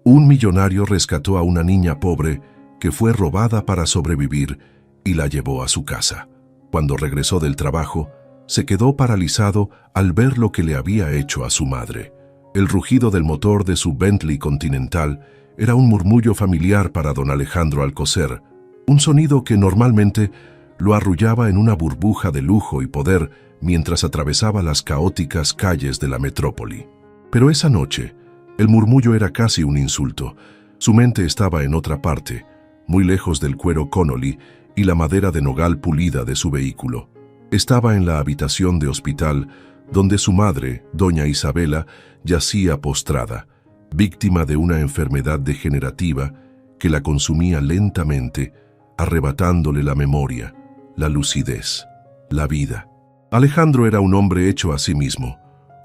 Un millonario rescató a una niña pobre que fue robada para sobrevivir y la llevó a su casa. Cuando regresó del trabajo, se quedó paralizado al ver lo que le había hecho a su madre. El rugido del motor de su Bentley Continental era un murmullo familiar para don Alejandro Alcocer, un sonido que normalmente lo arrullaba en una burbuja de lujo y poder mientras atravesaba las caóticas calles de la metrópoli. Pero esa noche, el murmullo era casi un insulto. Su mente estaba en otra parte, muy lejos del cuero Connolly y la madera de nogal pulida de su vehículo. Estaba en la habitación de hospital donde su madre, doña Isabela, yacía postrada, víctima de una enfermedad degenerativa que la consumía lentamente, arrebatándole la memoria, la lucidez, la vida. Alejandro era un hombre hecho a sí mismo,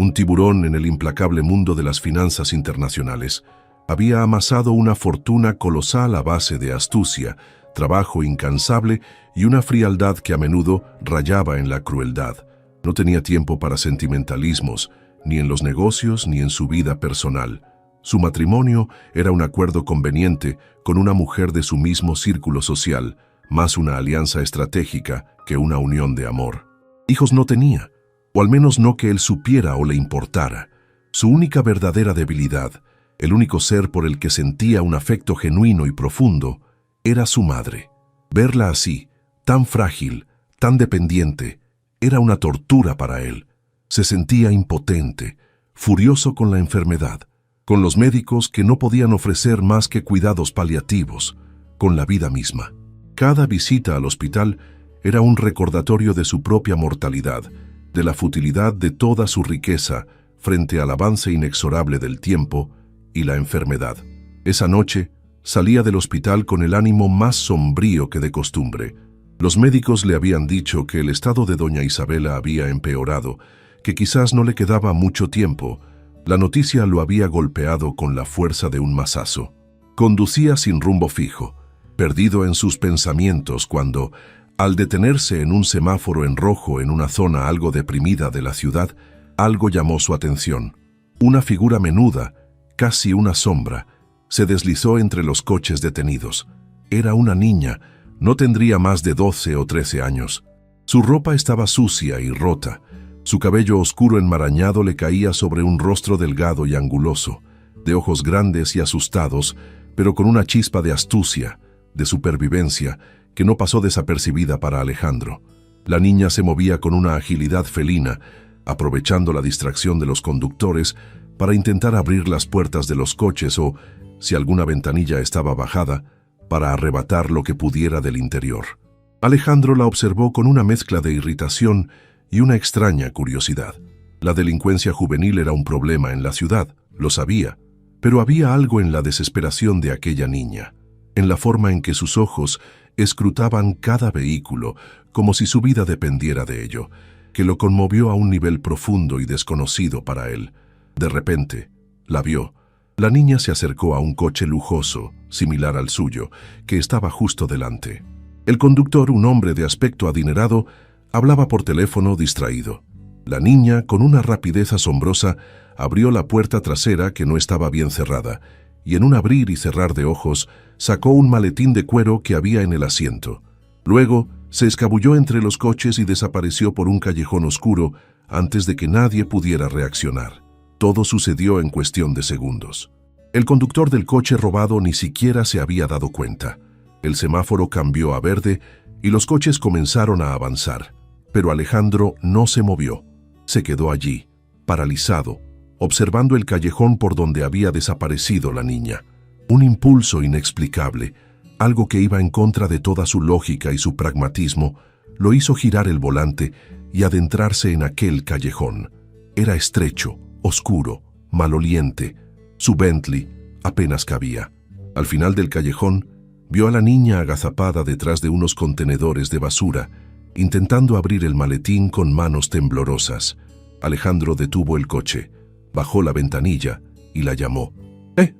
un tiburón en el implacable mundo de las finanzas internacionales. Había amasado una fortuna colosal a base de astucia, trabajo incansable y una frialdad que a menudo rayaba en la crueldad. No tenía tiempo para sentimentalismos, ni en los negocios ni en su vida personal. Su matrimonio era un acuerdo conveniente con una mujer de su mismo círculo social, más una alianza estratégica que una unión de amor. Hijos no tenía, o al menos no que él supiera o le importara. Su única verdadera debilidad, el único ser por el que sentía un afecto genuino y profundo, era su madre. Verla así, tan frágil, tan dependiente, era una tortura para él. Se sentía impotente, furioso con la enfermedad, con los médicos que no podían ofrecer más que cuidados paliativos, con la vida misma. Cada visita al hospital era un recordatorio de su propia mortalidad, de la futilidad de toda su riqueza frente al avance inexorable del tiempo y la enfermedad. Esa noche salía del hospital con el ánimo más sombrío que de costumbre. Los médicos le habían dicho que el estado de doña Isabela había empeorado, que quizás no le quedaba mucho tiempo. La noticia lo había golpeado con la fuerza de un mazazo. Conducía sin rumbo fijo, perdido en sus pensamientos cuando, al detenerse en un semáforo en rojo en una zona algo deprimida de la ciudad, algo llamó su atención. Una figura menuda, casi una sombra, se deslizó entre los coches detenidos. Era una niña, no tendría más de 12 o 13 años. Su ropa estaba sucia y rota. Su cabello oscuro enmarañado le caía sobre un rostro delgado y anguloso, de ojos grandes y asustados, pero con una chispa de astucia, de supervivencia, que no pasó desapercibida para Alejandro. La niña se movía con una agilidad felina, aprovechando la distracción de los conductores para intentar abrir las puertas de los coches o, si alguna ventanilla estaba bajada, para arrebatar lo que pudiera del interior. Alejandro la observó con una mezcla de irritación y una extraña curiosidad. La delincuencia juvenil era un problema en la ciudad, lo sabía, pero había algo en la desesperación de aquella niña, en la forma en que sus ojos escrutaban cada vehículo como si su vida dependiera de ello, que lo conmovió a un nivel profundo y desconocido para él. De repente, la vio. La niña se acercó a un coche lujoso, similar al suyo, que estaba justo delante. El conductor, un hombre de aspecto adinerado, hablaba por teléfono distraído. La niña, con una rapidez asombrosa, abrió la puerta trasera que no estaba bien cerrada, y en un abrir y cerrar de ojos, sacó un maletín de cuero que había en el asiento. Luego, se escabulló entre los coches y desapareció por un callejón oscuro antes de que nadie pudiera reaccionar. Todo sucedió en cuestión de segundos. El conductor del coche robado ni siquiera se había dado cuenta. El semáforo cambió a verde y los coches comenzaron a avanzar. Pero Alejandro no se movió. Se quedó allí, paralizado, observando el callejón por donde había desaparecido la niña. Un impulso inexplicable, algo que iba en contra de toda su lógica y su pragmatismo, lo hizo girar el volante y adentrarse en aquel callejón. Era estrecho, oscuro, maloliente. Su Bentley apenas cabía. Al final del callejón, vio a la niña agazapada detrás de unos contenedores de basura, intentando abrir el maletín con manos temblorosas. Alejandro detuvo el coche, bajó la ventanilla y la llamó.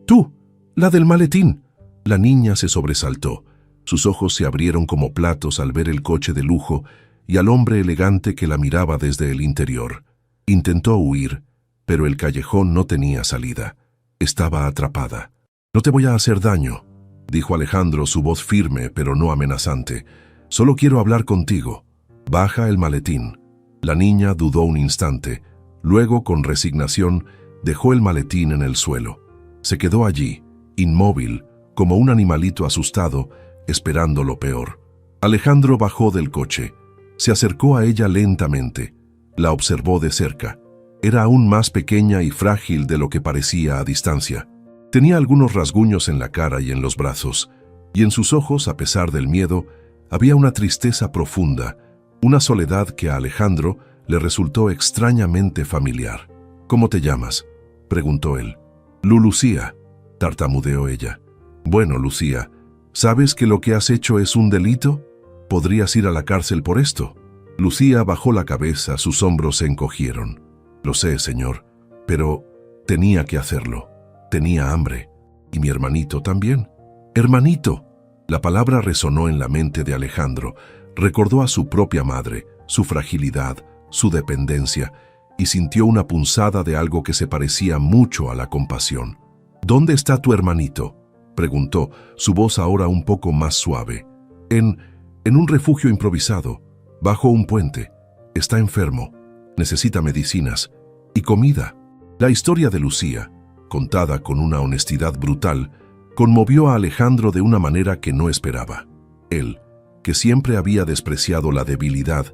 ¡Tú! ¡La del maletín! La niña se sobresaltó. Sus ojos se abrieron como platos al ver el coche de lujo y al hombre elegante que la miraba desde el interior. Intentó huir, pero el callejón no tenía salida. Estaba atrapada. No te voy a hacer daño, dijo Alejandro, su voz firme pero no amenazante. Solo quiero hablar contigo. Baja el maletín. La niña dudó un instante. Luego, con resignación, dejó el maletín en el suelo. Se quedó allí, inmóvil, como un animalito asustado, esperando lo peor. Alejandro bajó del coche. Se acercó a ella lentamente. La observó de cerca. Era aún más pequeña y frágil de lo que parecía a distancia. Tenía algunos rasguños en la cara y en los brazos, y en sus ojos, a pesar del miedo, había una tristeza profunda, una soledad que a Alejandro le resultó extrañamente familiar. «¿Cómo te llamas?», preguntó él. «Lucía», tartamudeó ella. «Bueno, Lucía, ¿sabes que lo que has hecho es un delito? Podrías ir a la cárcel por esto». Lucía bajó la cabeza, sus hombros se encogieron. «Lo sé, señor, pero tenía que hacerlo. Tenía hambre. Y mi hermanito también». «¡Hermanito!». La palabra resonó en la mente de Alejandro. Recordó a su propia madre, su fragilidad, su dependencia, y sintió una punzada de algo que se parecía mucho a la compasión. «¿Dónde está tu hermanito?», preguntó, su voz ahora un poco más suave. En un refugio improvisado, bajo un puente. Está enfermo. Necesita medicinas y comida». La historia de Lucía, contada con una honestidad brutal, conmovió a Alejandro de una manera que no esperaba. Él, que siempre había despreciado la debilidad,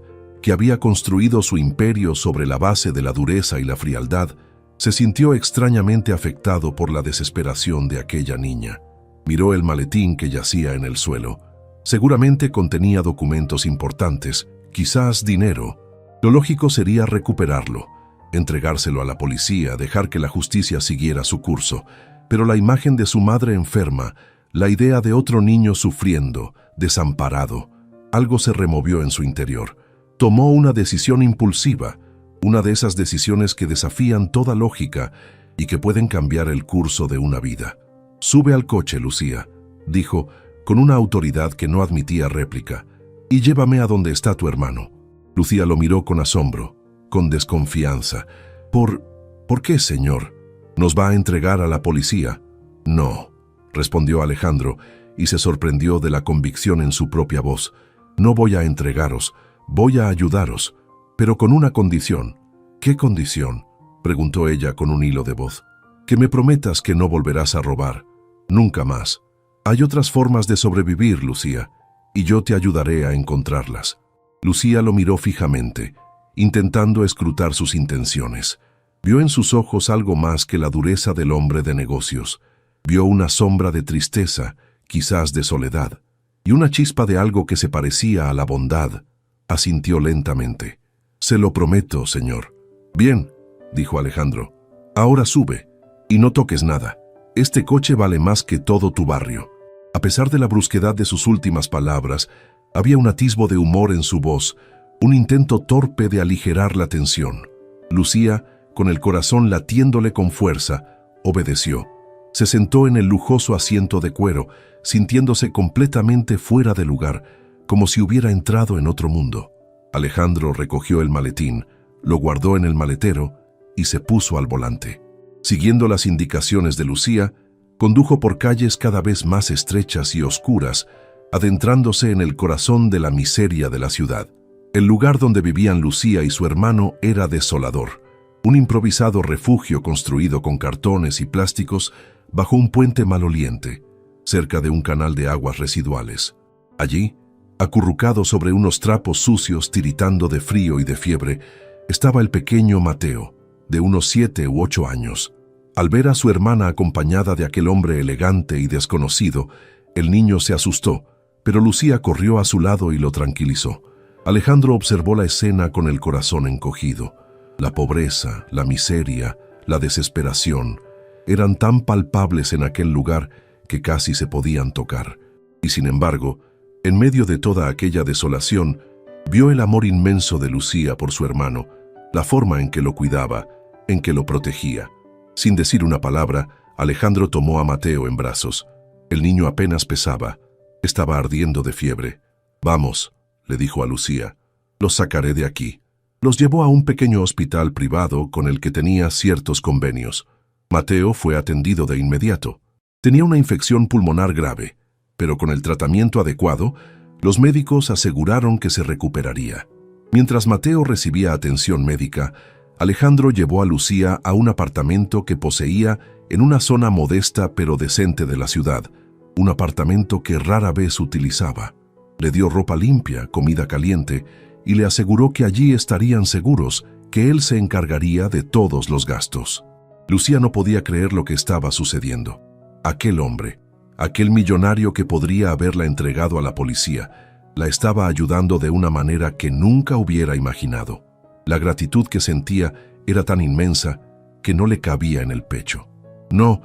que había construido su imperio sobre la base de la dureza y la frialdad, se sintió extrañamente afectado por la desesperación de aquella niña. Miró el maletín que yacía en el suelo. Seguramente contenía documentos importantes, quizás dinero. Lo lógico sería recuperarlo, entregárselo a la policía, dejar que la justicia siguiera su curso. Pero la imagen de su madre enferma, la idea de otro niño sufriendo, desamparado, algo se removió en su interior. Tomó una decisión impulsiva, una de esas decisiones que desafían toda lógica y que pueden cambiar el curso de una vida. «Sube al coche, Lucía», dijo, con una autoridad que no admitía réplica, «y llévame a donde está tu hermano». Lucía lo miró con asombro, con desconfianza. ¿Por qué, señor? ¿Nos va a entregar a la policía?» «No», respondió Alejandro, y se sorprendió de la convicción en su propia voz. «No voy a entregaros, voy a ayudaros, pero con una condición». «¿Qué condición?», preguntó ella con un hilo de voz. «Que me prometas que no volverás a robar. Nunca más. Hay otras formas de sobrevivir, Lucía, y yo te ayudaré a encontrarlas». Lucía lo miró fijamente, intentando escrutar sus intenciones. Vio en sus ojos algo más que la dureza del hombre de negocios. Vio una sombra de tristeza, quizás de soledad, y una chispa de algo que se parecía a la bondad. Asintió lentamente. «Se lo prometo, señor». «Bien», dijo Alejandro. «Ahora sube, y no toques nada. Este coche vale más que todo tu barrio». A pesar de la brusquedad de sus últimas palabras, había un atisbo de humor en su voz, un intento torpe de aligerar la tensión. Lucía, con el corazón latiéndole con fuerza, obedeció. Se sentó en el lujoso asiento de cuero, sintiéndose completamente fuera de lugar, como si hubiera entrado en otro mundo. Alejandro recogió el maletín, lo guardó en el maletero y se puso al volante. Siguiendo las indicaciones de Lucía, condujo por calles cada vez más estrechas y oscuras, adentrándose en el corazón de la miseria de la ciudad. El lugar donde vivían Lucía y su hermano era desolador. Un improvisado refugio construido con cartones y plásticos bajo un puente maloliente, cerca de un canal de aguas residuales. Allí, acurrucado sobre unos trapos sucios tiritando de frío y de fiebre, estaba el pequeño Mateo, de unos 7 u 8 años. Al ver a su hermana acompañada de aquel hombre elegante y desconocido, el niño se asustó, pero Lucía corrió a su lado y lo tranquilizó. Alejandro observó la escena con el corazón encogido. La pobreza, la miseria, la desesperación eran tan palpables en aquel lugar que casi se podían tocar. Y sin embargo, en medio de toda aquella desolación, vio el amor inmenso de Lucía por su hermano, la forma en que lo cuidaba, en que lo protegía. Sin decir una palabra, Alejandro tomó a Mateo en brazos. El niño apenas pesaba, estaba ardiendo de fiebre. «Vamos», le dijo a Lucía, «los sacaré de aquí». Los llevó a un pequeño hospital privado con el que tenía ciertos convenios. Mateo fue atendido de inmediato. Tenía una infección pulmonar grave, pero con el tratamiento adecuado, los médicos aseguraron que se recuperaría. Mientras Mateo recibía atención médica, Alejandro llevó a Lucía a un apartamento que poseía en una zona modesta pero decente de la ciudad, un apartamento que rara vez utilizaba. Le dio ropa limpia, comida caliente y le aseguró que allí estarían seguros, que él se encargaría de todos los gastos. Lucía no podía creer lo que estaba sucediendo. Aquel hombre, aquel millonario que podría haberla entregado a la policía, la estaba ayudando de una manera que nunca hubiera imaginado. La gratitud que sentía era tan inmensa que no le cabía en el pecho. No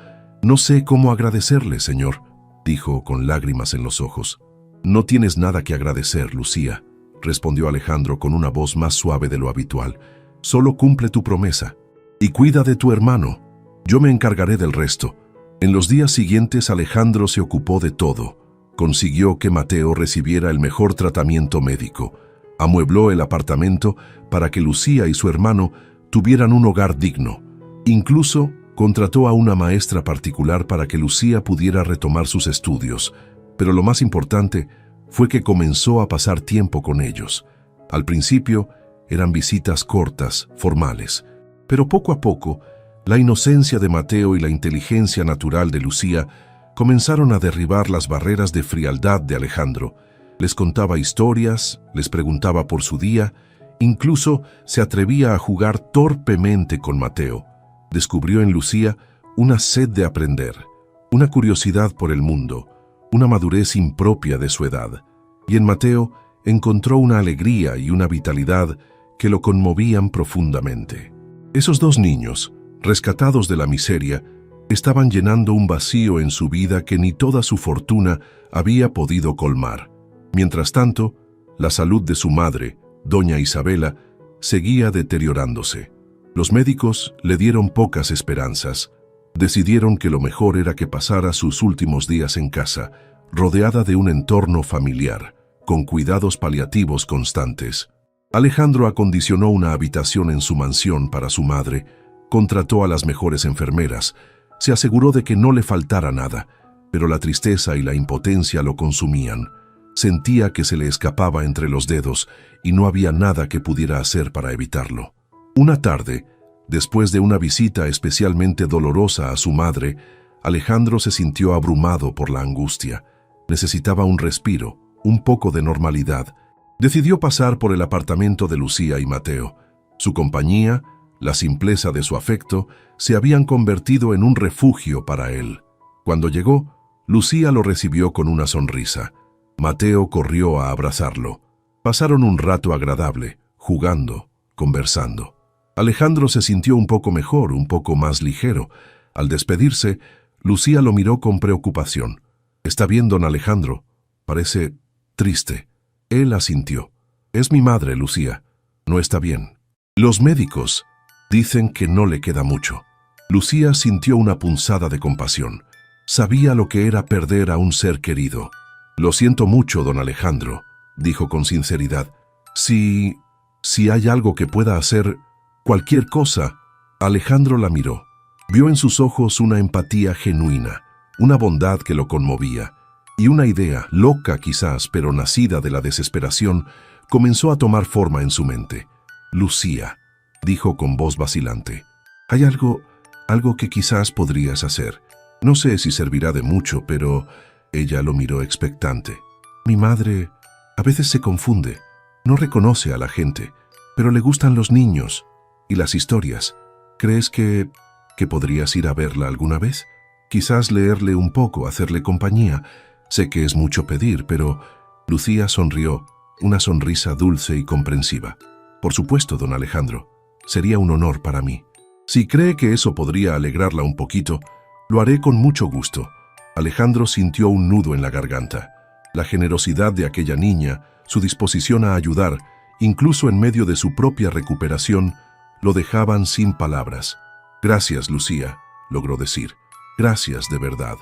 sé cómo agradecerle, señor, dijo con lágrimas en los ojos. No tienes nada que agradecer, Lucía, respondió Alejandro con una voz más suave de lo habitual. Solo cumple tu promesa y cuida de tu hermano. Yo me encargaré del resto. En los días siguientes Alejandro se ocupó de todo. Consiguió que Mateo recibiera el mejor tratamiento médico. Amuebló el apartamento para que Lucía y su hermano tuvieran un hogar digno. Incluso contrató a una maestra particular para que Lucía pudiera retomar sus estudios. Pero lo más importante fue que comenzó a pasar tiempo con ellos. Al principio eran visitas cortas, formales, pero poco a poco la inocencia de Mateo y la inteligencia natural de Lucía comenzaron a derribar las barreras de frialdad de Alejandro. Les contaba historias, les preguntaba por su día, incluso se atrevía a jugar torpemente con Mateo. Descubrió en Lucía una sed de aprender, una curiosidad por el mundo, una madurez impropia de su edad. Y en Mateo encontró una alegría y una vitalidad que lo conmovían profundamente. Esos dos niños, rescatados de la miseria, estaban llenando un vacío en su vida que ni toda su fortuna había podido colmar. Mientras tanto, la salud de su madre, doña Isabela, seguía deteriorándose. Los médicos le dieron pocas esperanzas. Decidieron que lo mejor era que pasara sus últimos días en casa, rodeada de un entorno familiar, con cuidados paliativos constantes. Alejandro acondicionó una habitación en su mansión para su madre, contrató a las mejores enfermeras, se aseguró de que no le faltara nada, pero la tristeza y la impotencia lo consumían. Sentía que se le escapaba entre los dedos y no había nada que pudiera hacer para evitarlo. Una tarde, después de una visita especialmente dolorosa a su madre, Alejandro se sintió abrumado por la angustia. Necesitaba un respiro, un poco de normalidad. Decidió pasar por el apartamento de Lucía y Mateo. Su compañía, la simpleza de su afecto, se habían convertido en un refugio para él. Cuando llegó, Lucía lo recibió con una sonrisa. Mateo corrió a abrazarlo. Pasaron un rato agradable, jugando, conversando. Alejandro se sintió un poco mejor, un poco más ligero. Al despedirse, Lucía lo miró con preocupación. «¿Está bien, don Alejandro? Parece triste». Él asintió. «Es mi madre, Lucía. No está bien. Los médicos dicen que no le queda mucho». Lucía sintió una punzada de compasión. Sabía lo que era perder a un ser querido. «Lo siento mucho, don Alejandro», dijo con sinceridad. Si hay algo que pueda hacer, cualquier cosa». Alejandro la miró. Vio en sus ojos una empatía genuina, una bondad que lo conmovía, y una idea, loca quizás, pero nacida de la desesperación, comenzó a tomar forma en su mente. «Lucía», dijo con voz vacilante, «hay algo que quizás podrías hacer. No sé si servirá de mucho, pero...» Ella lo miró expectante. «Mi madre a veces se confunde, no reconoce a la gente, pero le gustan los niños y las historias. ¿Crees que podrías ir a verla alguna vez? Quizás leerle un poco, hacerle compañía. Sé que es mucho pedir, pero...» Lucía sonrió, una sonrisa dulce y comprensiva. «Por supuesto, don Alejandro. Sería un honor para mí. Si cree que eso podría alegrarla un poquito, lo haré con mucho gusto». Alejandro sintió un nudo en la garganta. La generosidad de aquella niña, su disposición a ayudar, incluso en medio de su propia recuperación, lo dejaban sin palabras. «Gracias, Lucía», logró decir. «Gracias, de verdad».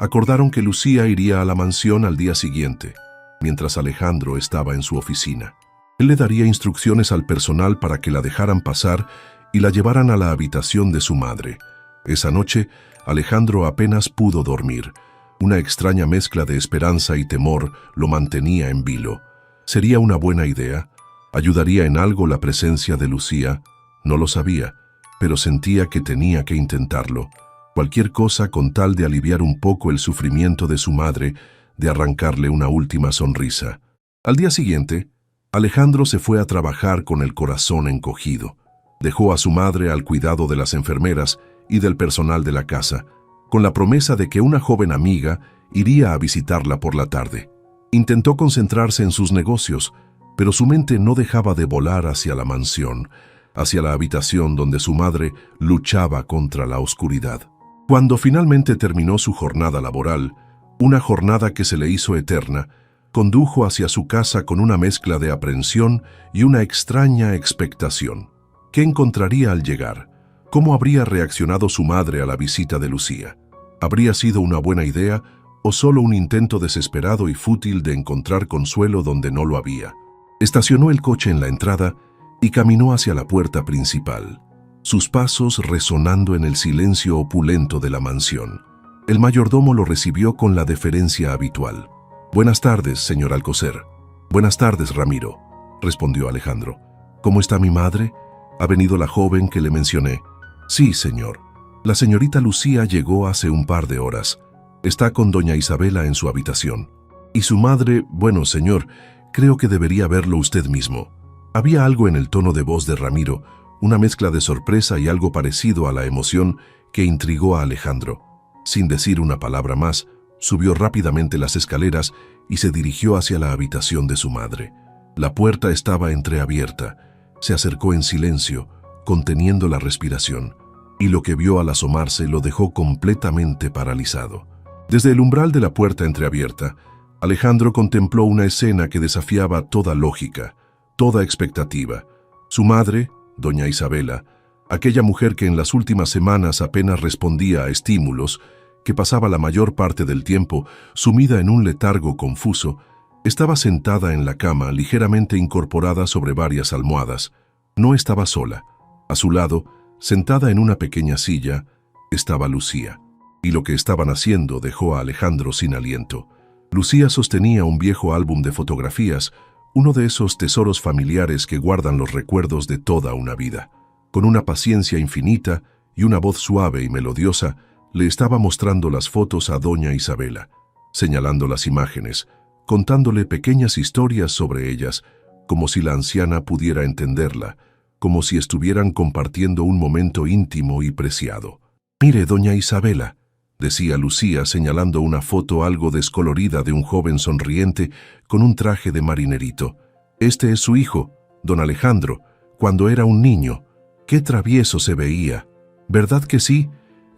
Acordaron que Lucía iría a la mansión al día siguiente, mientras Alejandro estaba en su oficina. Él le daría instrucciones al personal para que la dejaran pasar y la llevaran a la habitación de su madre. Esa noche, Alejandro apenas pudo dormir. Una extraña mezcla de esperanza y temor lo mantenía en vilo. ¿Sería una buena idea? ¿Ayudaría en algo la presencia de Lucía? No lo sabía, pero sentía que tenía que intentarlo. Cualquier cosa con tal de aliviar un poco el sufrimiento de su madre, de arrancarle una última sonrisa. Al día siguiente, Alejandro se fue a trabajar con el corazón encogido. Dejó a su madre al cuidado de las enfermeras y del personal de la casa, con la promesa de que una joven amiga iría a visitarla por la tarde. Intentó concentrarse en sus negocios, pero su mente no dejaba de volar hacia la mansión, hacia la habitación donde su madre luchaba contra la oscuridad. Cuando finalmente terminó su jornada laboral, una jornada que se le hizo eterna, condujo hacia su casa con una mezcla de aprensión y una extraña expectación. ¿Qué encontraría al llegar? ¿Cómo habría reaccionado su madre a la visita de Lucía? ¿Habría sido una buena idea o solo un intento desesperado y fútil de encontrar consuelo donde no lo había? Estacionó el coche en la entrada y caminó hacia la puerta principal, sus pasos resonando en el silencio opulento de la mansión. El mayordomo lo recibió con la deferencia habitual. «Buenas tardes, señor Alcocer». «Buenas tardes, Ramiro», respondió Alejandro. «¿Cómo está mi madre? ¿Ha venido la joven que le mencioné?» «Sí, señor. La señorita Lucía llegó hace un par de horas. Está con doña Isabela en su habitación. Y su madre, bueno, señor, creo que debería verlo usted mismo». Había algo en el tono de voz de Ramiro, una mezcla de sorpresa y algo parecido a la emoción que intrigó a Alejandro. Sin decir una palabra más, subió rápidamente las escaleras y se dirigió hacia la habitación de su madre. La puerta estaba entreabierta. Se acercó en silencio, conteniendo la respiración, y lo que vio al asomarse lo dejó completamente paralizado. Desde el umbral de la puerta entreabierta, Alejandro contempló una escena que desafiaba toda lógica, toda expectativa. Su madre, doña Isabela, aquella mujer que en las últimas semanas apenas respondía a estímulos, que pasaba la mayor parte del tiempo sumida en un letargo confuso, estaba sentada en la cama ligeramente incorporada sobre varias almohadas. No estaba sola. A su lado, sentada en una pequeña silla, estaba Lucía. Y lo que estaban haciendo dejó a Alejandro sin aliento. Lucía sostenía un viejo álbum de fotografías, uno de esos tesoros familiares que guardan los recuerdos de toda una vida. Con una paciencia infinita y una voz suave y melodiosa, le estaba mostrando las fotos a doña Isabela, señalando las imágenes, contándole pequeñas historias sobre ellas, como si la anciana pudiera entenderla, como si estuvieran compartiendo un momento íntimo y preciado. «Mire, doña Isabela», decía Lucía señalando una foto algo descolorida de un joven sonriente con un traje de marinerito. «Este es su hijo, don Alejandro, cuando era un niño. Qué travieso se veía. ¿Verdad que sí?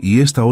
Y esta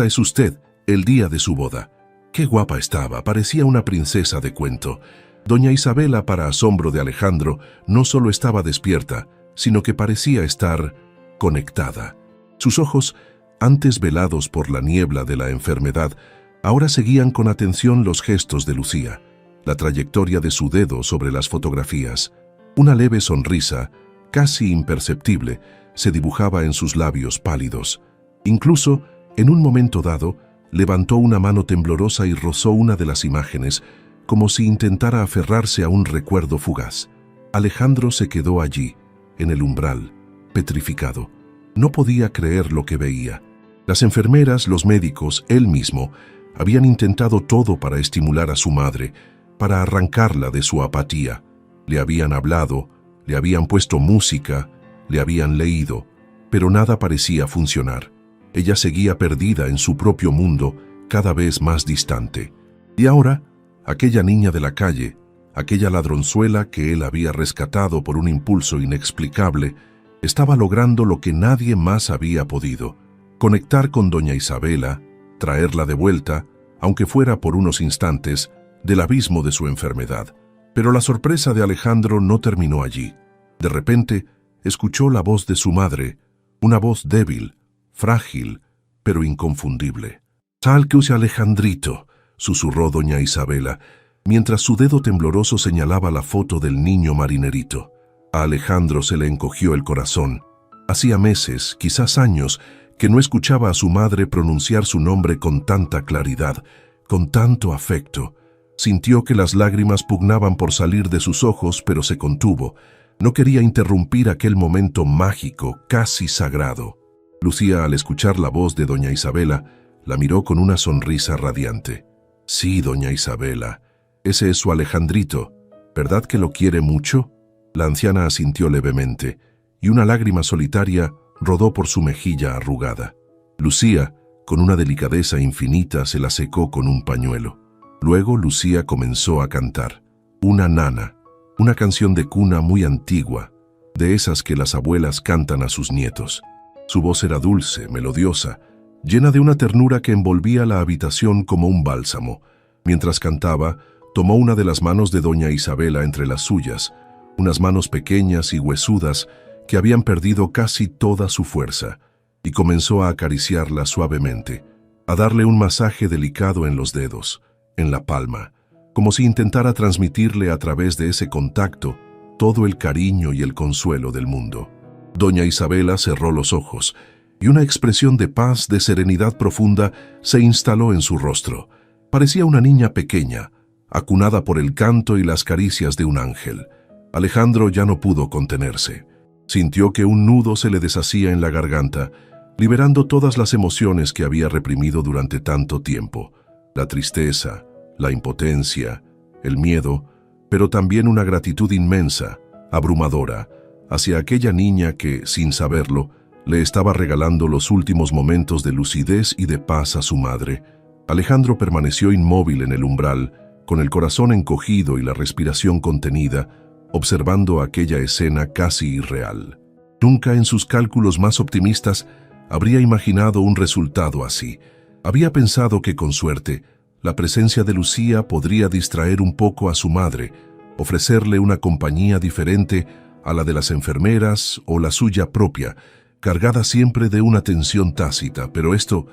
es usted, el día de su boda. Qué guapa estaba, parecía una princesa de cuento». Doña Isabela, para asombro de Alejandro, no solo estaba despierta, sino que parecía estar conectada. Sus ojos, antes velados por la niebla de la enfermedad, ahora seguían con atención los gestos de Lucía, la trayectoria de su dedo sobre las fotografías. Una leve sonrisa, casi imperceptible, se dibujaba en sus labios pálidos. Incluso, en un momento dado, levantó una mano temblorosa y rozó una de las imágenes, como si intentara aferrarse a un recuerdo fugaz. Alejandro se quedó allí, en el umbral, petrificado. No podía creer lo que veía. Las enfermeras, los médicos, él mismo, habían intentado todo para estimular a su madre, para arrancarla de su apatía. Le habían hablado, le habían puesto música, le habían leído, pero nada parecía funcionar. Ella seguía perdida en su propio mundo, cada vez más distante. Y ahora, aquella niña de la calle, aquella ladronzuela que él había rescatado por un impulso inexplicable, estaba logrando lo que nadie más había podido: conectar con doña Isabela, traerla de vuelta, aunque fuera por unos instantes, del abismo de su enfermedad. Pero la sorpresa de Alejandro no terminó allí. De repente, escuchó la voz de su madre, una voz débil, frágil, pero inconfundible. «Sálquese, Alejandrito», susurró doña Isabela, mientras su dedo tembloroso señalaba la foto del niño marinerito. A Alejandro se le encogió el corazón. Hacía meses, quizás años, que no escuchaba a su madre pronunciar su nombre con tanta claridad, con tanto afecto. Sintió que las lágrimas pugnaban por salir de sus ojos, pero se contuvo. No quería interrumpir aquel momento mágico, casi sagrado. Lucía, al escuchar la voz de doña Isabela, la miró con una sonrisa radiante. «Sí, doña Isabela, ese es su Alejandrito. ¿Verdad que lo quiere mucho?». La anciana asintió levemente, y una lágrima solitaria rodó por su mejilla arrugada. Lucía, con una delicadeza infinita, se la secó con un pañuelo. Luego Lucía comenzó a cantar. Una nana, una canción de cuna muy antigua, de esas que las abuelas cantan a sus nietos. Su voz era dulce, melodiosa, llena de una ternura que envolvía la habitación como un bálsamo. Mientras cantaba, tomó una de las manos de doña Isabela entre las suyas, unas manos pequeñas y huesudas que habían perdido casi toda su fuerza, y comenzó a acariciarla suavemente, a darle un masaje delicado en los dedos, en la palma, como si intentara transmitirle a través de ese contacto todo el cariño y el consuelo del mundo. Doña Isabela cerró los ojos, y una expresión de paz, de serenidad profunda, se instaló en su rostro. Parecía una niña pequeña, acunada por el canto y las caricias de un ángel. Alejandro ya no pudo contenerse. Sintió que un nudo se le deshacía en la garganta, liberando todas las emociones que había reprimido durante tanto tiempo. La tristeza, la impotencia, el miedo, pero también una gratitud inmensa, abrumadora, hacia aquella niña que, sin saberlo, le estaba regalando los últimos momentos de lucidez y de paz a su madre. Alejandro permaneció inmóvil en el umbral, con el corazón encogido y la respiración contenida, observando aquella escena casi irreal. Nunca en sus cálculos más optimistas habría imaginado un resultado así. Había pensado que, con suerte, la presencia de Lucía podría distraer un poco a su madre, ofrecerle una compañía diferente a la de las enfermeras o la suya propia, cargada siempre de una tensión tácita, pero esto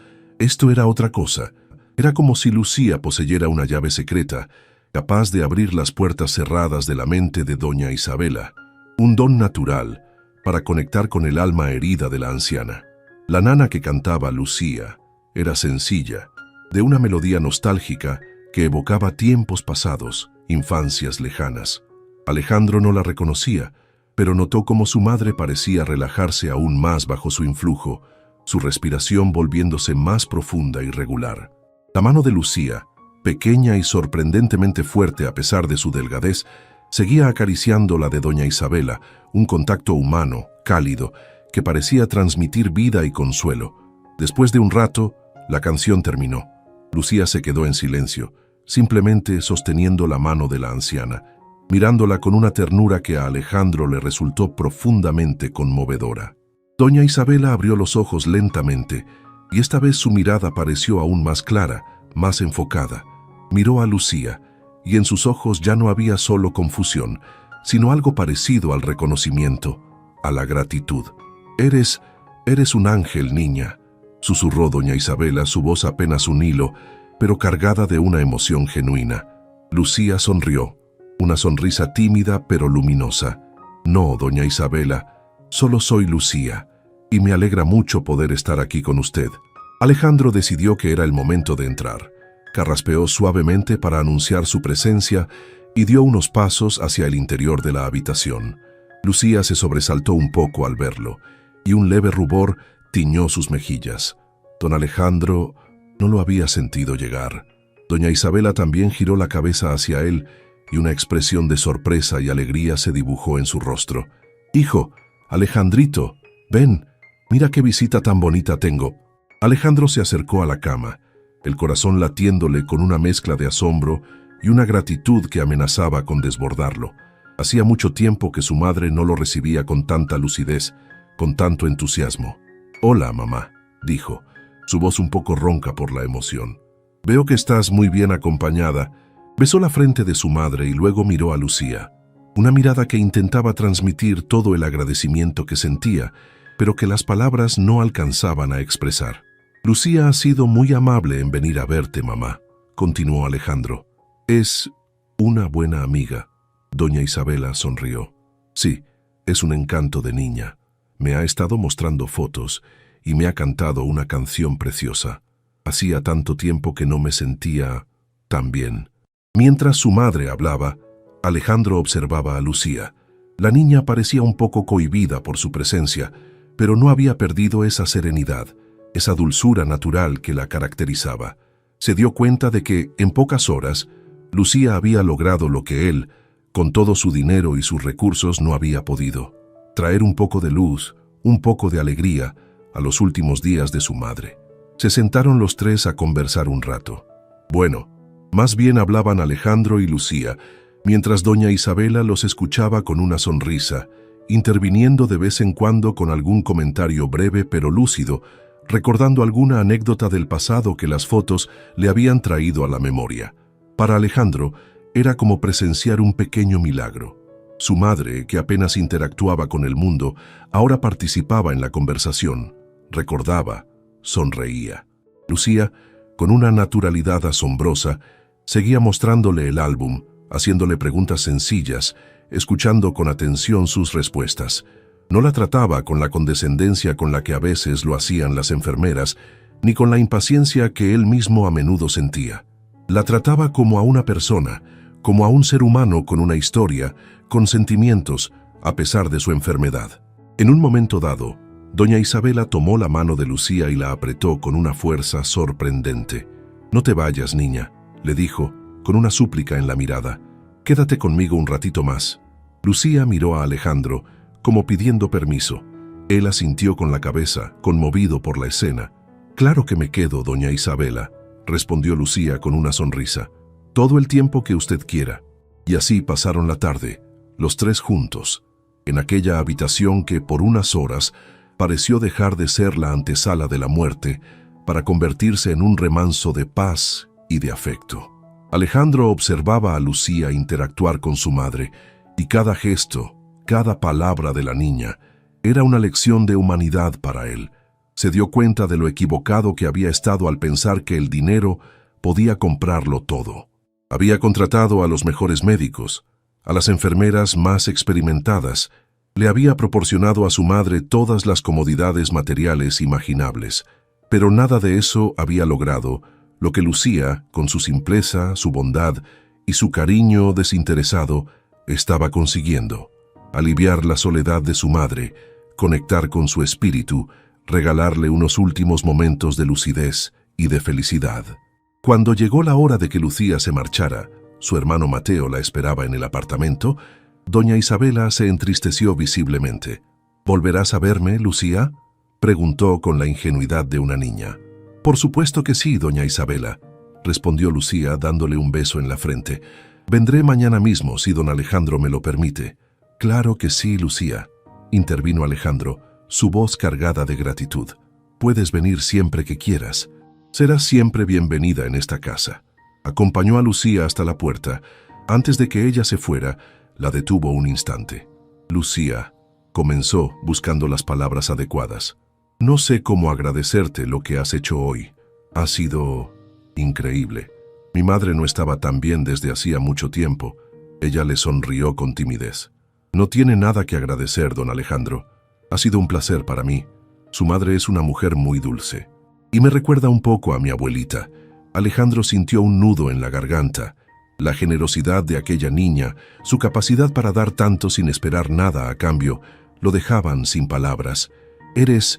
era otra cosa. Era como si Lucía poseyera una llave secreta, capaz de abrir las puertas cerradas de la mente de doña Isabela, un don natural para conectar con el alma herida de la anciana. La nana que cantaba Lucía era sencilla, de una melodía nostálgica que evocaba tiempos pasados, infancias lejanas. Alejandro no la reconocía, pero notó cómo su madre parecía relajarse aún más bajo su influjo, su respiración volviéndose más profunda y regular. La mano de Lucía, pequeña y sorprendentemente fuerte a pesar de su delgadez, seguía acariciando la de doña Isabela, un contacto humano, cálido, que parecía transmitir vida y consuelo. Después de un rato, la canción terminó. Lucía se quedó en silencio, simplemente sosteniendo la mano de la anciana, mirándola con una ternura que a Alejandro le resultó profundamente conmovedora. Doña Isabela abrió los ojos lentamente, y esta vez su mirada pareció aún más clara, más enfocada. Miró a Lucía, y en sus ojos ya no había solo confusión, sino algo parecido al reconocimiento, a la gratitud. Eres un ángel, niña», susurró doña Isabela, su voz apenas un hilo, pero cargada de una emoción genuina. Lucía sonrió, una sonrisa tímida pero luminosa. «No, doña Isabela, solo soy Lucía, y me alegra mucho poder estar aquí con usted». Alejandro decidió que era el momento de entrar. Carraspeó suavemente para anunciar su presencia y dio unos pasos hacia el interior de la habitación. Lucía se sobresaltó un poco al verlo, y un leve rubor tiñó sus mejillas. Don Alejandro no lo había sentido llegar. Doña Isabela también giró la cabeza hacia él, y una expresión de sorpresa y alegría se dibujó en su rostro. «Hijo, Alejandrito, ven, mira qué visita tan bonita tengo». Alejandro se acercó a la cama, el corazón latiéndole con una mezcla de asombro y una gratitud que amenazaba con desbordarlo. Hacía mucho tiempo que su madre no lo recibía con tanta lucidez, con tanto entusiasmo. «Hola, mamá», dijo, su voz un poco ronca por la emoción. «Veo que estás muy bien acompañada». Besó la frente de su madre y luego miró a Lucía. Una mirada que intentaba transmitir todo el agradecimiento que sentía, pero que las palabras no alcanzaban a expresar. «Lucía ha sido muy amable en venir a verte, mamá», continuó Alejandro. «Es una buena amiga». Doña Isabela sonrió. «Sí, es un encanto de niña. Me ha estado mostrando fotos y me ha cantado una canción preciosa. Hacía tanto tiempo que no me sentía tan bien. Mientras su madre hablaba, Alejandro observaba a Lucía. La niña parecía un poco cohibida por su presencia, pero no había perdido esa serenidad, esa dulzura natural que la caracterizaba. Se dio cuenta de que, en pocas horas, Lucía había logrado lo que él, con todo su dinero y sus recursos, no había podido: traer un poco de luz, un poco de alegría a los últimos días de su madre. Se sentaron los tres a conversar un rato. Bueno, más bien hablaban Alejandro y Lucía, mientras doña Isabela los escuchaba con una sonrisa, interviniendo de vez en cuando con algún comentario breve pero lúcido, recordando alguna anécdota del pasado que las fotos le habían traído a la memoria. Para Alejandro era como presenciar un pequeño milagro. Su madre, que apenas interactuaba con el mundo, ahora participaba en la conversación, recordaba, sonreía. Lucía, con una naturalidad asombrosa, seguía mostrándole el álbum, haciéndole preguntas sencillas, escuchando con atención sus respuestas. No la trataba con la condescendencia con la que a veces lo hacían las enfermeras, ni con la impaciencia que él mismo a menudo sentía. La trataba como a una persona, como a un ser humano con una historia, con sentimientos, a pesar de su enfermedad. En un momento dado, doña Isabela tomó la mano de Lucía y la apretó con una fuerza sorprendente. «No te vayas, niña», le dijo, con una súplica en la mirada. «Quédate conmigo un ratito más». Lucía miró a Alejandro, como pidiendo permiso. Él asintió con la cabeza, conmovido por la escena. «Claro que me quedo, doña Isabela», respondió Lucía con una sonrisa. «Todo el tiempo que usted quiera». Y así pasaron la tarde, los tres juntos, en aquella habitación que por unas horas pareció dejar de ser la antesala de la muerte para convertirse en un remanso de paz y de afecto. Alejandro observaba a Lucía interactuar con su madre, y cada gesto, cada palabra de la niña, era una lección de humanidad para él. Se dio cuenta de lo equivocado que había estado al pensar que el dinero podía comprarlo todo. Había contratado a los mejores médicos, a las enfermeras más experimentadas, le había proporcionado a su madre todas las comodidades materiales imaginables, pero nada de eso había logrado lo que Lucía, con su simpleza, su bondad y su cariño desinteresado, estaba consiguiendo: aliviar la soledad de su madre, conectar con su espíritu, regalarle unos últimos momentos de lucidez y de felicidad. Cuando llegó la hora de que Lucía se marchara, su hermano Mateo la esperaba en el apartamento. Doña Isabela se entristeció visiblemente. «¿Volverás a verme, Lucía?», preguntó con la ingenuidad de una niña. «Por supuesto que sí, doña Isabela», respondió Lucía dándole un beso en la frente. «Vendré mañana mismo, si don Alejandro me lo permite». «Claro que sí, Lucía», intervino Alejandro, su voz cargada de gratitud. «Puedes venir siempre que quieras. Serás siempre bienvenida en esta casa». Acompañó a Lucía hasta la puerta. Antes de que ella se fuera, la detuvo un instante. «Lucía», comenzó, buscando las palabras adecuadas, «no sé cómo agradecerte lo que has hecho hoy. Ha sido increíble. Mi madre no estaba tan bien desde hacía mucho tiempo». Ella le sonrió con timidez. «No tiene nada que agradecer, don Alejandro. Ha sido un placer para mí. Su madre es una mujer muy dulce. Y me recuerda un poco a mi abuelita». Alejandro sintió un nudo en la garganta. La generosidad de aquella niña, su capacidad para dar tanto sin esperar nada a cambio, lo dejaban sin palabras. Eres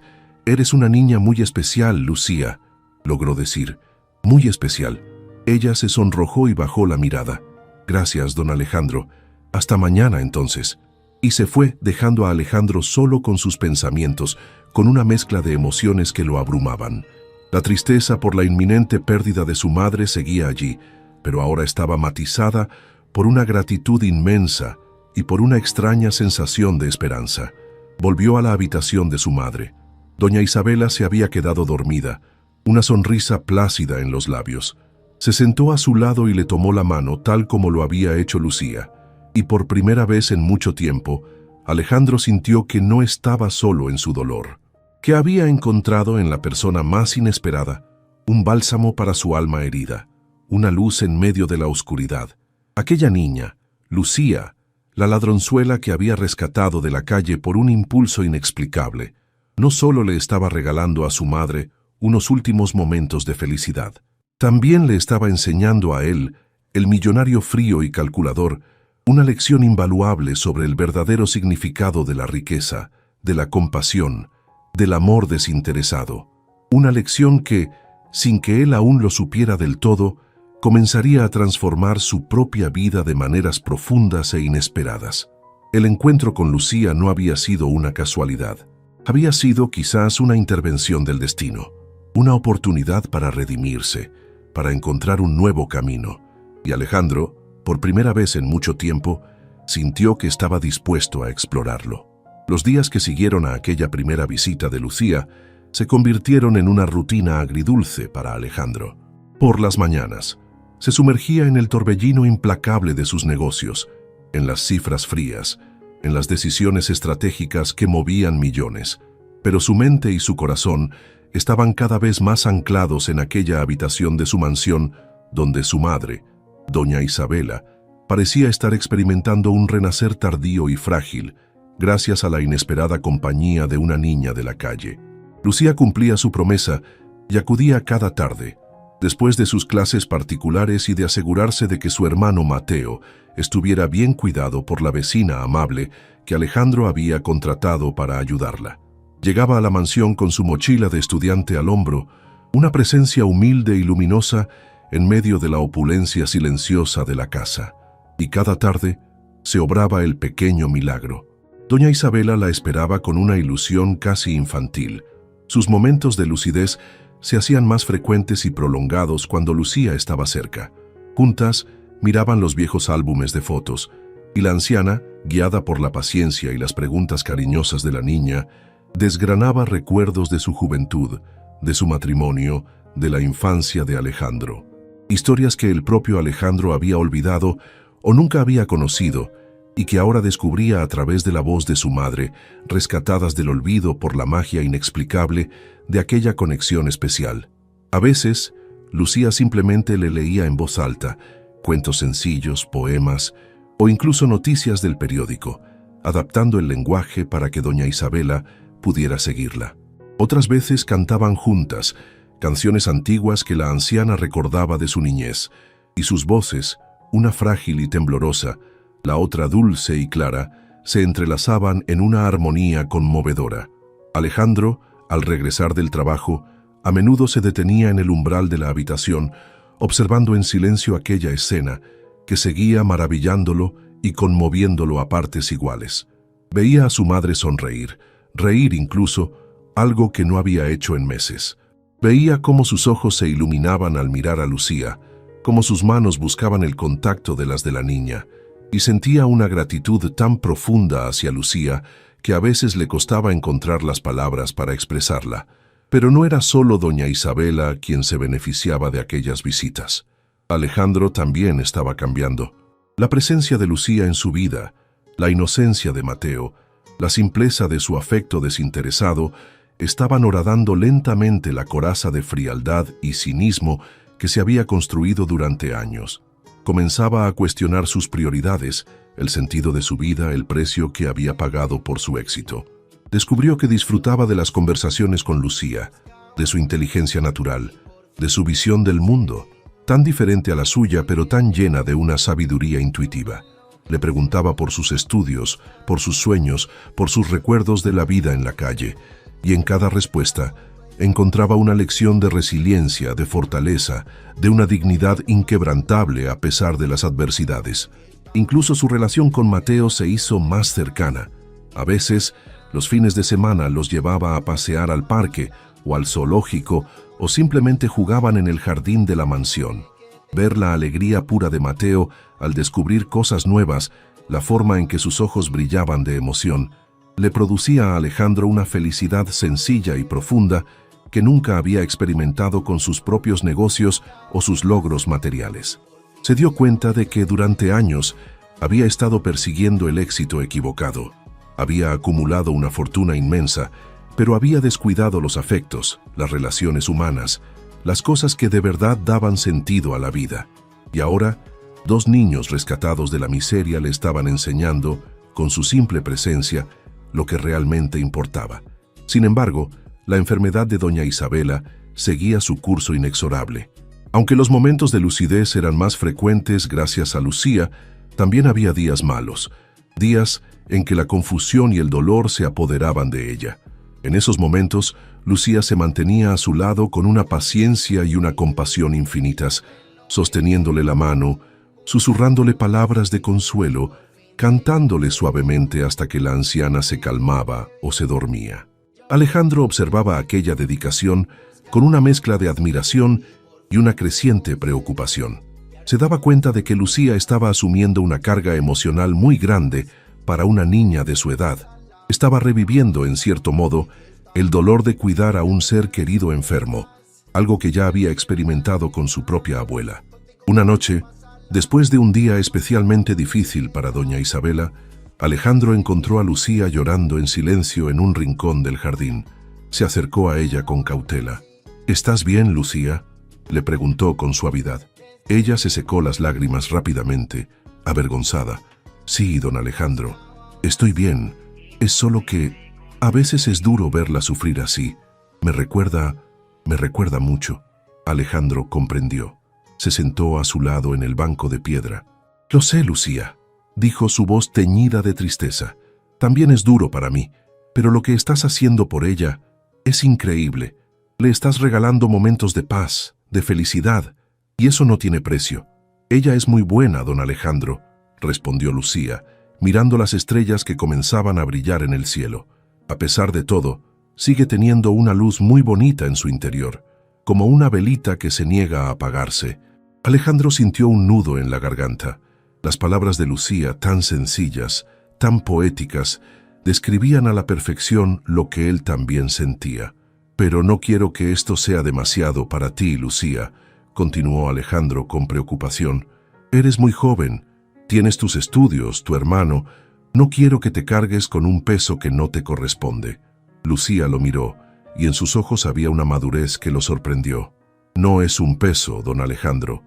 una niña muy especial, Lucía», logró decir. «Muy especial». Ella se sonrojó y bajó la mirada. «Gracias, don Alejandro. Hasta mañana, entonces». Y se fue, dejando a Alejandro solo con sus pensamientos, con una mezcla de emociones que lo abrumaban. La tristeza por la inminente pérdida de su madre seguía allí, pero ahora estaba matizada por una gratitud inmensa y por una extraña sensación de esperanza. Volvió a la habitación de su madre. Doña Isabela se había quedado dormida, una sonrisa plácida en los labios. Se sentó a su lado y le tomó la mano tal como lo había hecho Lucía, y por primera vez en mucho tiempo, Alejandro sintió que no estaba solo en su dolor, que había encontrado en la persona más inesperada un bálsamo para su alma herida, una luz en medio de la oscuridad. Aquella niña, Lucía, la ladronzuela que había rescatado de la calle por un impulso inexplicable, No solo le estaba regalando a su madre unos últimos momentos de felicidad, también le estaba enseñando a él, el millonario frío y calculador, una lección invaluable sobre el verdadero significado de la riqueza, de la compasión, del amor desinteresado. Una lección que, sin que él aún lo supiera del todo, comenzaría a transformar su propia vida de maneras profundas e inesperadas. El encuentro con Lucía no había sido una casualidad. Había sido quizás una intervención del destino, una oportunidad para redimirse, para encontrar un nuevo camino. Y Alejandro, por primera vez en mucho tiempo, sintió que estaba dispuesto a explorarlo. Los días que siguieron a aquella primera visita de Lucía se convirtieron en una rutina agridulce para Alejandro. Por las mañanas, se sumergía en el torbellino implacable de sus negocios, en las cifras frías, en las decisiones estratégicas que movían millones. Pero su mente y su corazón estaban cada vez más anclados en aquella habitación de su mansión donde su madre, doña Isabela, parecía estar experimentando un renacer tardío y frágil, gracias a la inesperada compañía de una niña de la calle. Lucía cumplía su promesa y acudía cada tarde, después de sus clases particulares y de asegurarse de que su hermano Mateo estuviera bien cuidado por la vecina amable que Alejandro había contratado para ayudarla. Llegaba a la mansión con su mochila de estudiante al hombro, una presencia humilde y luminosa en medio de la opulencia silenciosa de la casa. Y cada tarde se obraba el pequeño milagro. Doña Isabela la esperaba con una ilusión casi infantil. Sus momentos de lucidez se hacían más frecuentes y prolongados cuando Lucía estaba cerca. Juntas miraban los viejos álbumes de fotos, y la anciana, guiada por la paciencia y las preguntas cariñosas de la niña, desgranaba recuerdos de su juventud, de su matrimonio, de la infancia de Alejandro. Historias que el propio Alejandro había olvidado o nunca había conocido, y que ahora descubría a través de la voz de su madre, rescatadas del olvido por la magia inexplicable de aquella conexión especial. A veces, Lucía simplemente le leía en voz alta cuentos sencillos, poemas o incluso noticias del periódico, adaptando el lenguaje para que doña Isabela pudiera seguirla. Otras veces cantaban juntas canciones antiguas que la anciana recordaba de su niñez, y sus voces, una frágil y temblorosa, la otra dulce y clara, se entrelazaban en una armonía conmovedora. Alejandro, al regresar del trabajo, a menudo se detenía en el umbral de la habitación, observando en silencio aquella escena que seguía maravillándolo y conmoviéndolo a partes iguales. Veía a su madre sonreír, reír incluso, algo que no había hecho en meses. Veía cómo sus ojos se iluminaban al mirar a Lucía, cómo sus manos buscaban el contacto de las de la niña, y sentía una gratitud tan profunda hacia Lucía que a veces le costaba encontrar las palabras para expresarla. Pero no era solo doña Isabela quien se beneficiaba de aquellas visitas. Alejandro también estaba cambiando. La presencia de Lucía en su vida, la inocencia de Mateo, la simpleza de su afecto desinteresado, estaban horadando lentamente la coraza de frialdad y cinismo que se había construido durante años. Comenzaba a cuestionar sus prioridades, el sentido de su vida, el precio que había pagado por su éxito. Descubrió que disfrutaba de las conversaciones con Lucía, de su inteligencia natural, de su visión del mundo, tan diferente a la suya pero tan llena de una sabiduría intuitiva. Le preguntaba por sus estudios, por sus sueños, por sus recuerdos de la vida en la calle, y en cada respuesta encontraba una lección de resiliencia, de fortaleza, de una dignidad inquebrantable a pesar de las adversidades. Incluso su relación con Mateo se hizo más cercana. A veces, los fines de semana los llevaba a pasear al parque o al zoológico o simplemente jugaban en el jardín de la mansión. Ver la alegría pura de Mateo al descubrir cosas nuevas, la forma en que sus ojos brillaban de emoción, le producía a Alejandro una felicidad sencilla y profunda que nunca había experimentado con sus propios negocios o sus logros materiales. Se dio cuenta de que durante años había estado persiguiendo el éxito equivocado. Había acumulado una fortuna inmensa, pero había descuidado los afectos, las relaciones humanas, las cosas que de verdad daban sentido a la vida. Y ahora, 2 niños rescatados de la miseria le estaban enseñando, con su simple presencia, lo que realmente importaba. Sin embargo, la enfermedad de doña Isabela seguía su curso inexorable. Aunque los momentos de lucidez eran más frecuentes gracias a Lucía, también había días malos, días en que la confusión y el dolor se apoderaban de ella. En esos momentos, Lucía se mantenía a su lado con una paciencia y una compasión infinitas, sosteniéndole la mano, susurrándole palabras de consuelo, cantándole suavemente hasta que la anciana se calmaba o se dormía. Alejandro observaba aquella dedicación con una mezcla de admiración y una creciente preocupación. Se daba cuenta de que Lucía estaba asumiendo una carga emocional muy grande para una niña de su edad. Estaba reviviendo, en cierto modo, el dolor de cuidar a un ser querido enfermo, algo que ya había experimentado con su propia abuela. Una noche, después de un día especialmente difícil para doña Isabela, Alejandro encontró a Lucía llorando en silencio en un rincón del jardín. Se acercó a ella con cautela. «¿Estás bien, Lucía?», le preguntó con suavidad. Ella se secó las lágrimas rápidamente, avergonzada. «Sí, don Alejandro, estoy bien. Es solo que a veces es duro verla sufrir así. Me recuerda mucho». Alejandro comprendió. Se sentó a su lado en el banco de piedra. «Lo sé, Lucía», dijo su voz teñida de tristeza. «También es duro para mí, pero lo que estás haciendo por ella es increíble. Le estás regalando momentos de paz, de felicidad, y eso no tiene precio». «Ella es muy buena, don Alejandro», respondió Lucía, mirando las estrellas que comenzaban a brillar en el cielo. «A pesar de todo, sigue teniendo una luz muy bonita en su interior, como una velita que se niega a apagarse». Alejandro sintió un nudo en la garganta. Las palabras de Lucía, tan sencillas, tan poéticas, describían a la perfección lo que él también sentía. «Pero no quiero que esto sea demasiado para ti, Lucía», continuó Alejandro con preocupación. «Eres muy joven, tienes tus estudios, tu hermano. No quiero que te cargues con un peso que no te corresponde». Lucía lo miró, y en sus ojos había una madurez que lo sorprendió. «No es un peso, don Alejandro.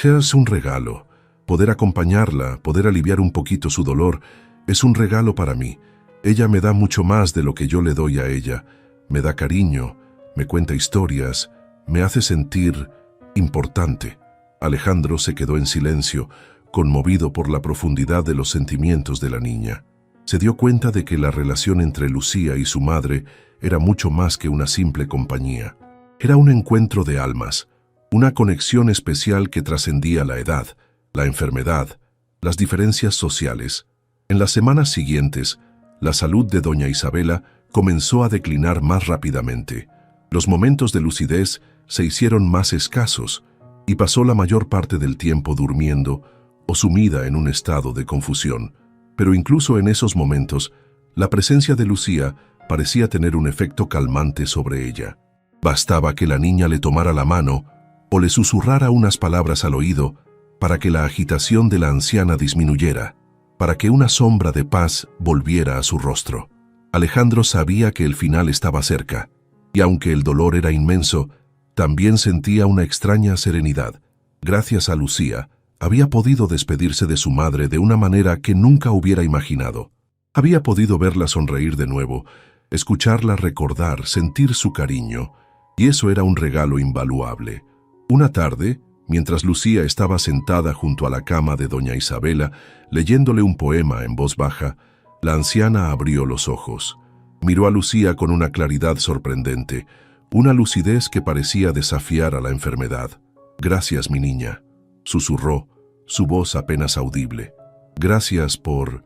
Es un regalo. Poder acompañarla, poder aliviar un poquito su dolor, es un regalo para mí. Ella me da mucho más de lo que yo le doy a ella. Me da cariño, me cuenta historias, me hace sentir importante». Alejandro se quedó en silencio, conmovido por la profundidad de los sentimientos de la niña. Se dio cuenta de que la relación entre Lucía y su madre era mucho más que una simple compañía. Era un encuentro de almas, una conexión especial que trascendía la edad, la enfermedad, las diferencias sociales. En las semanas siguientes, la salud de doña Isabela comenzó a declinar más rápidamente. Los momentos de lucidez se hicieron más escasos y pasó la mayor parte del tiempo durmiendo o sumida en un estado de confusión. Pero incluso en esos momentos, la presencia de Lucía parecía tener un efecto calmante sobre ella. Bastaba que la niña le tomara la mano o le susurrara unas palabras al oído para que la agitación de la anciana disminuyera, para que una sombra de paz volviera a su rostro. Alejandro sabía que el final estaba cerca, y aunque el dolor era inmenso, también sentía una extraña serenidad. Gracias a Lucía, había podido despedirse de su madre de una manera que nunca hubiera imaginado. Había podido verla sonreír de nuevo, escucharla recordar, sentir su cariño, y eso era un regalo invaluable. Una tarde, mientras Lucía estaba sentada junto a la cama de doña Isabela, leyéndole un poema en voz baja, la anciana abrió los ojos. Miró a Lucía con una claridad sorprendente, una lucidez que parecía desafiar a la enfermedad. «Gracias, mi niña», susurró, su voz apenas audible. «Gracias por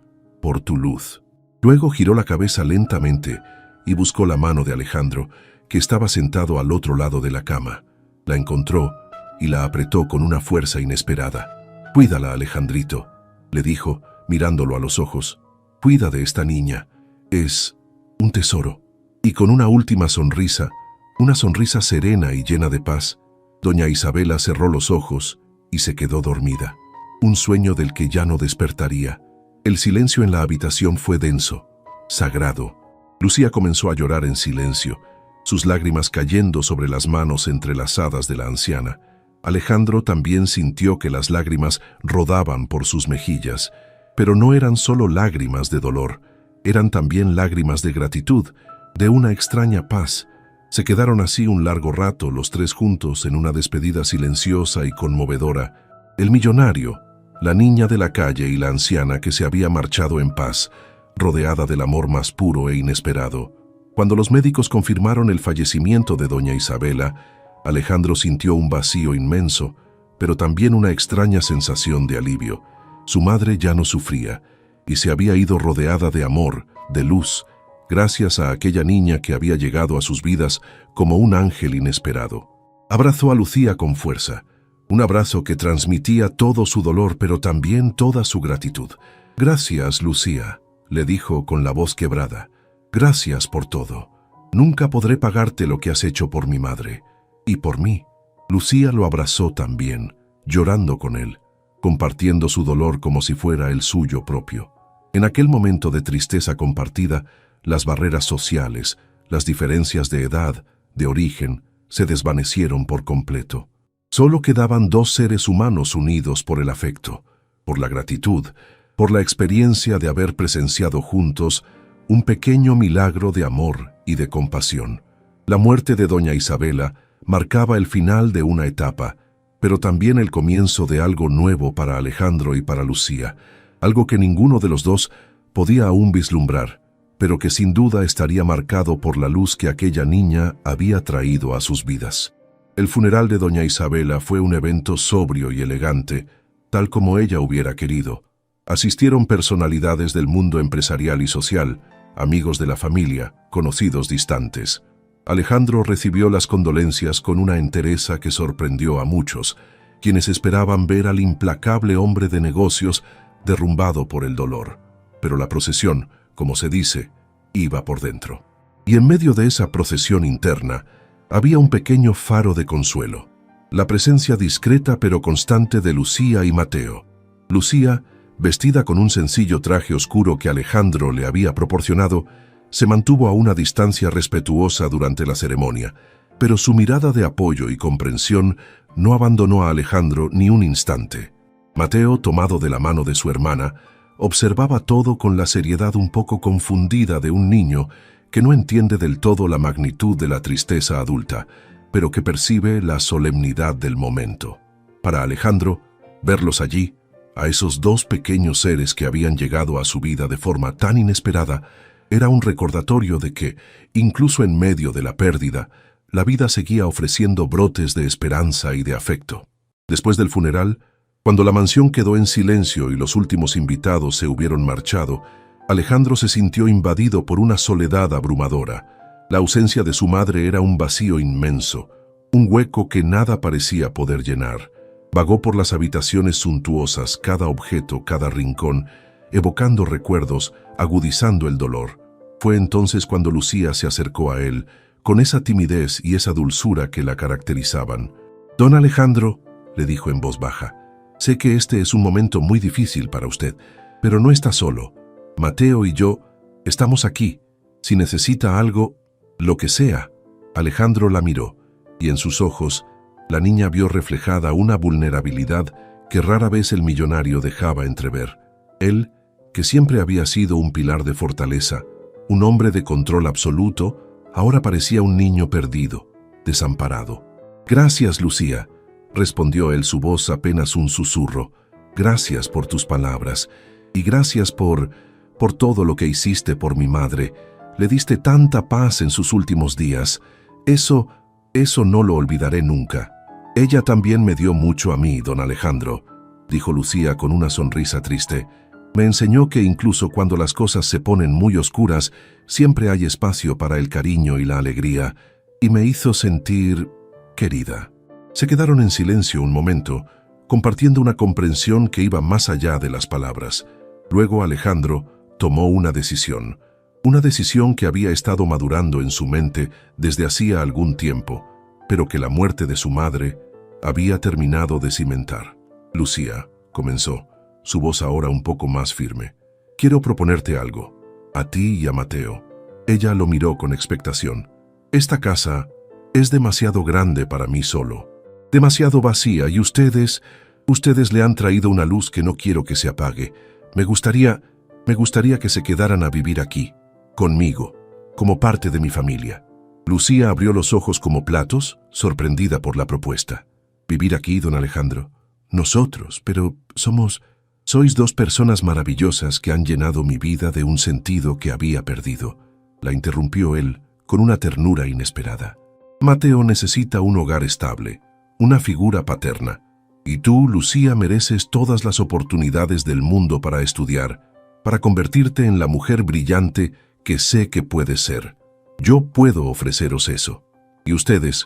tu luz». Luego giró la cabeza lentamente y buscó la mano de Alejandro, que estaba sentado al otro lado de la cama. La encontró y la apretó con una fuerza inesperada. «Cuídala, Alejandrito», le dijo, mirándolo a los ojos. «Cuida de esta niña. Es un tesoro». Y con una última sonrisa, una sonrisa serena y llena de paz, doña Isabela cerró los ojos y se quedó dormida. Un sueño del que ya no despertaría. El silencio en la habitación fue denso, sagrado. Lucía comenzó a llorar en silencio, sus lágrimas cayendo sobre las manos entrelazadas de la anciana. Alejandro también sintió que las lágrimas rodaban por sus mejillas, pero no eran solo lágrimas de dolor, eran también lágrimas de gratitud, de una extraña paz. Se quedaron así un largo rato los tres juntos en una despedida silenciosa y conmovedora. El millonario, la niña de la calle y la anciana que se había marchado en paz, rodeada del amor más puro e inesperado. Cuando los médicos confirmaron el fallecimiento de doña Isabela, Alejandro sintió un vacío inmenso, pero también una extraña sensación de alivio. Su madre ya no sufría, y se había ido rodeada de amor, de luz, gracias a aquella niña que había llegado a sus vidas como un ángel inesperado. Abrazó a Lucía con fuerza, un abrazo que transmitía todo su dolor pero también toda su gratitud. «Gracias, Lucía», le dijo con la voz quebrada. «Gracias por todo. Nunca podré pagarte lo que has hecho por mi madre. Y por mí». Lucía lo abrazó también, llorando con él, compartiendo su dolor como si fuera el suyo propio. En aquel momento de tristeza compartida, las barreras sociales, las diferencias de edad, de origen, se desvanecieron por completo. Solo quedaban dos seres humanos unidos por el afecto, por la gratitud, por la experiencia de haber presenciado juntos un pequeño milagro de amor y de compasión. La muerte de doña Isabela marcaba el final de una etapa, pero también el comienzo de algo nuevo para Alejandro y para Lucía, algo que ninguno de los dos podía aún vislumbrar, pero que sin duda estaría marcado por la luz que aquella niña había traído a sus vidas. El funeral de doña Isabela fue un evento sobrio y elegante, tal como ella hubiera querido. Asistieron personalidades del mundo empresarial y social, amigos de la familia, conocidos distantes. Alejandro recibió las condolencias con una entereza que sorprendió a muchos, quienes esperaban ver al implacable hombre de negocios derrumbado por el dolor. Pero la procesión, como se dice, iba por dentro. Y en medio de esa procesión interna, había un pequeño faro de consuelo, la presencia discreta pero constante de Lucía y Mateo. Lucía, vestida con un sencillo traje oscuro que Alejandro le había proporcionado, se mantuvo a una distancia respetuosa durante la ceremonia, pero su mirada de apoyo y comprensión no abandonó a Alejandro ni un instante. Mateo, tomado de la mano de su hermana, observaba todo con la seriedad un poco confundida de un niño que no entiende del todo la magnitud de la tristeza adulta, pero que percibe la solemnidad del momento. Para Alejandro, verlos allí, a esos dos pequeños seres que habían llegado a su vida de forma tan inesperada, era un recordatorio de que, incluso en medio de la pérdida, la vida seguía ofreciendo brotes de esperanza y de afecto. Después del funeral, cuando la mansión quedó en silencio y los últimos invitados se hubieron marchado, Alejandro se sintió invadido por una soledad abrumadora. La ausencia de su madre era un vacío inmenso, un hueco que nada parecía poder llenar. Vagó por las habitaciones suntuosas, cada objeto, cada rincón, evocando recuerdos, agudizando el dolor. Fue entonces cuando Lucía se acercó a él, con esa timidez y esa dulzura que la caracterizaban. «Don Alejandro», le dijo en voz baja, «sé que este es un momento muy difícil para usted, pero no está solo. Mateo y yo estamos aquí. Si necesita algo, lo que sea». Alejandro la miró, y en sus ojos, la niña vio reflejada una vulnerabilidad que rara vez el millonario dejaba entrever. Él, que siempre había sido un pilar de fortaleza, un hombre de control absoluto, ahora parecía un niño perdido, desamparado. «Gracias, Lucía», respondió él, su voz apenas un susurro. «Gracias por tus palabras, y gracias por todo lo que hiciste por mi madre. Le diste tanta paz en sus últimos días. Eso no lo olvidaré nunca». «Ella también me dio mucho a mí, don Alejandro», dijo Lucía con una sonrisa triste. «Me enseñó que incluso cuando las cosas se ponen muy oscuras, siempre hay espacio para el cariño y la alegría, y me hizo sentir querida». Se quedaron en silencio un momento, compartiendo una comprensión que iba más allá de las palabras. Luego Alejandro tomó una decisión que había estado madurando en su mente desde hacía algún tiempo, pero que la muerte de su madre había terminado de cimentar. «Lucía», comenzó, su voz ahora un poco más firme, «quiero proponerte algo, a ti y a Mateo». Ella lo miró con expectación. «Esta casa es demasiado grande para mí solo, demasiado vacía, y ustedes le han traído una luz que no quiero que se apague. Me gustaría que se quedaran a vivir aquí, conmigo». como parte de mi familia. Lucía abrió los ojos como platos, sorprendida por la propuesta. ¿Vivir aquí, don Alejandro? Nosotros, pero sois dos personas maravillosas que han llenado mi vida de un sentido que había perdido. La interrumpió él con una ternura inesperada. Mateo necesita un hogar estable, una figura paterna. Y tú, Lucía, mereces todas las oportunidades del mundo para estudiar, para convertirte en la mujer brillante que sé que puedes ser. Yo puedo ofreceros eso. Y ustedes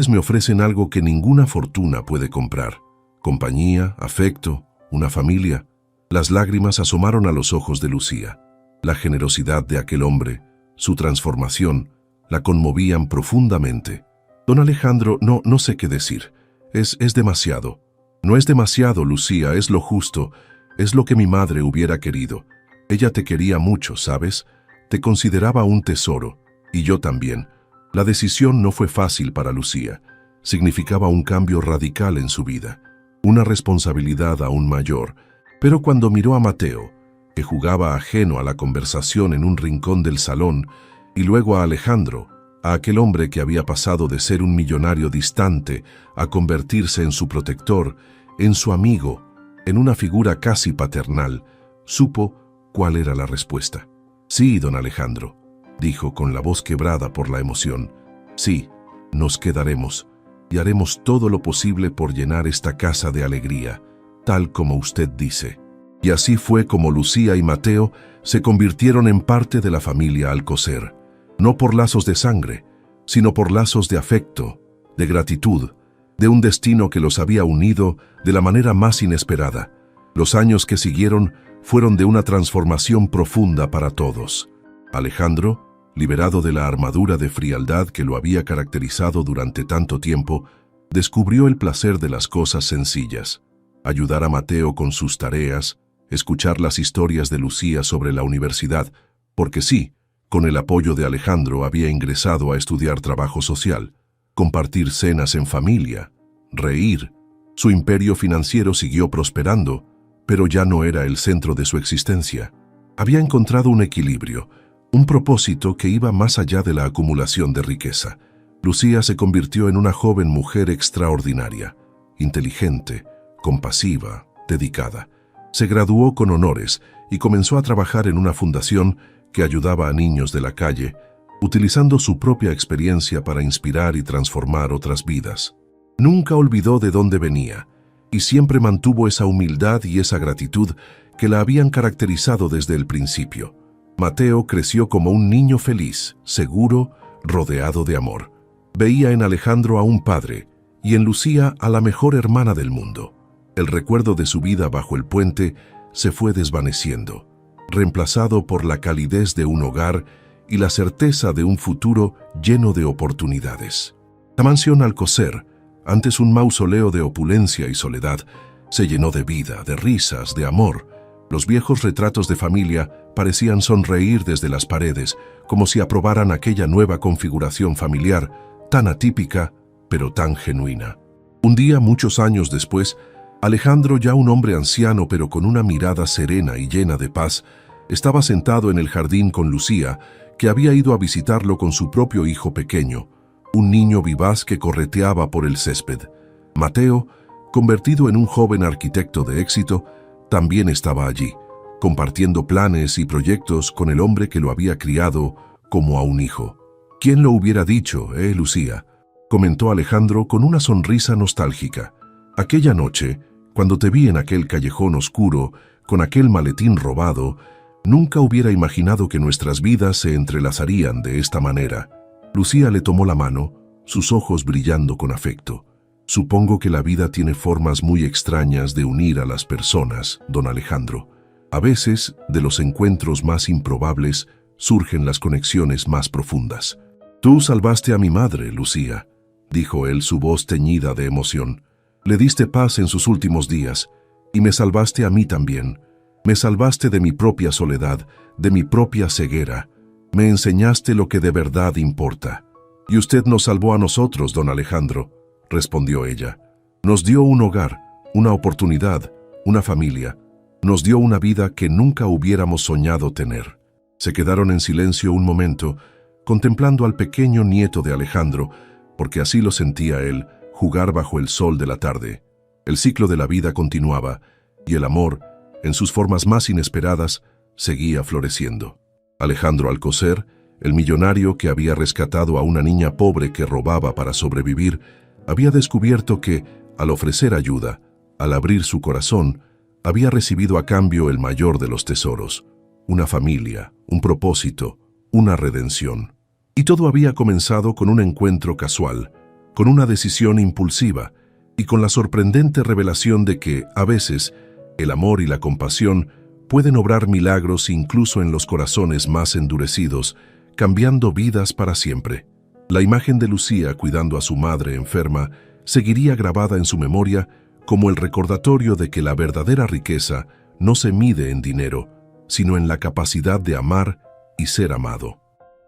me ofrecen algo que ninguna fortuna puede comprar. Compañía, afecto, una familia. Las lágrimas asomaron a los ojos de Lucía. La generosidad de aquel hombre, su transformación, la conmovían profundamente. Don Alejandro, no sé qué decir. Es demasiado. No es demasiado, Lucía, es lo justo. Es lo que mi madre hubiera querido. Ella te quería mucho, ¿sabes? Te consideraba un tesoro. Y yo también. La decisión no fue fácil para Lucía. Significaba un cambio radical en su vida. Una responsabilidad aún mayor. Pero cuando miró a Mateo, que jugaba ajeno a la conversación en un rincón del salón, y luego a Alejandro, a aquel hombre que había pasado de ser un millonario distante a convertirse en su protector, en su amigo, en una figura casi paternal, supo cuál era la respuesta. Sí, don Alejandro, dijo con la voz quebrada por la emoción. Sí, nos quedaremos y haremos todo lo posible por llenar esta casa de alegría, tal como usted dice. Y así fue como Lucía y Mateo se convirtieron en parte de la familia Alcocer. No por lazos de sangre, sino por lazos de afecto, de gratitud, de un destino que los había unido de la manera más inesperada. Los años que siguieron fueron de una transformación profunda para todos. Alejandro, liberado de la armadura de frialdad que lo había caracterizado durante tanto tiempo, descubrió el placer de las cosas sencillas. Ayudar a Mateo con sus tareas, escuchar las historias de Lucía sobre la universidad, porque sí, con el apoyo de Alejandro había ingresado a estudiar trabajo social, compartir cenas en familia, reír. Su imperio financiero siguió prosperando, pero ya no era el centro de su existencia. Había encontrado un equilibrio, un propósito que iba más allá de la acumulación de riqueza. Lucía se convirtió en una joven mujer extraordinaria, inteligente, compasiva, dedicada. Se graduó con honores y comenzó a trabajar en una fundación que ayudaba a niños de la calle, utilizando su propia experiencia para inspirar y transformar otras vidas. Nunca olvidó de dónde venía, y siempre mantuvo esa humildad y esa gratitud que la habían caracterizado desde el principio. Mateo creció como un niño feliz, seguro, rodeado de amor. Veía en Alejandro a un padre, y en Lucía a la mejor hermana del mundo. El recuerdo de su vida bajo el puente se fue desvaneciendo, reemplazado por la calidez de un hogar y la certeza de un futuro lleno de oportunidades. La mansión Alcocer, antes un mausoleo de opulencia y soledad, se llenó de vida, de risas, de amor. Los viejos retratos de familia parecían sonreír desde las paredes, como si aprobaran aquella nueva configuración familiar, tan atípica, pero tan genuina. Un día, muchos años después, Alejandro, ya un hombre anciano pero con una mirada serena y llena de paz, estaba sentado en el jardín con Lucía, que había ido a visitarlo con su propio hijo pequeño, un niño vivaz que correteaba por el césped. Mateo, convertido en un joven arquitecto de éxito, también estaba allí, compartiendo planes y proyectos con el hombre que lo había criado como a un hijo. ¿Quién lo hubiera dicho, Lucía?, comentó Alejandro con una sonrisa nostálgica. Aquella noche, cuando te vi en aquel callejón oscuro, con aquel maletín robado, nunca hubiera imaginado que nuestras vidas se entrelazarían de esta manera. Lucía le tomó la mano, sus ojos brillando con afecto. Supongo que la vida tiene formas muy extrañas de unir a las personas, don Alejandro. A veces, de los encuentros más improbables, surgen las conexiones más profundas. Tú salvaste a mi madre, Lucía, dijo él, su voz teñida de emoción. Le diste paz en sus últimos días, y me salvaste a mí también. Me salvaste de mi propia soledad, de mi propia ceguera. Me enseñaste lo que de verdad importa. Y usted nos salvó a nosotros, don Alejandro, respondió ella. Nos dio un hogar, una oportunidad, una familia. Nos dio una vida que nunca hubiéramos soñado tener. Se quedaron en silencio un momento, contemplando al pequeño nieto de Alejandro, porque así lo sentía él, jugar bajo el sol de la tarde. El ciclo de la vida continuaba, y el amor, en sus formas más inesperadas, seguía floreciendo. Alejandro Alcocer, el millonario que había rescatado a una niña pobre que robaba para sobrevivir, había descubierto que, al ofrecer ayuda, al abrir su corazón, había recibido a cambio el mayor de los tesoros, una familia, un propósito, una redención. Y todo había comenzado con un encuentro casual, con una decisión impulsiva y con la sorprendente revelación de que, a veces, el amor y la compasión pueden obrar milagros incluso en los corazones más endurecidos, cambiando vidas para siempre. La imagen de Lucía cuidando a su madre enferma seguiría grabada en su memoria como el recordatorio de que la verdadera riqueza no se mide en dinero, sino en la capacidad de amar y ser amado.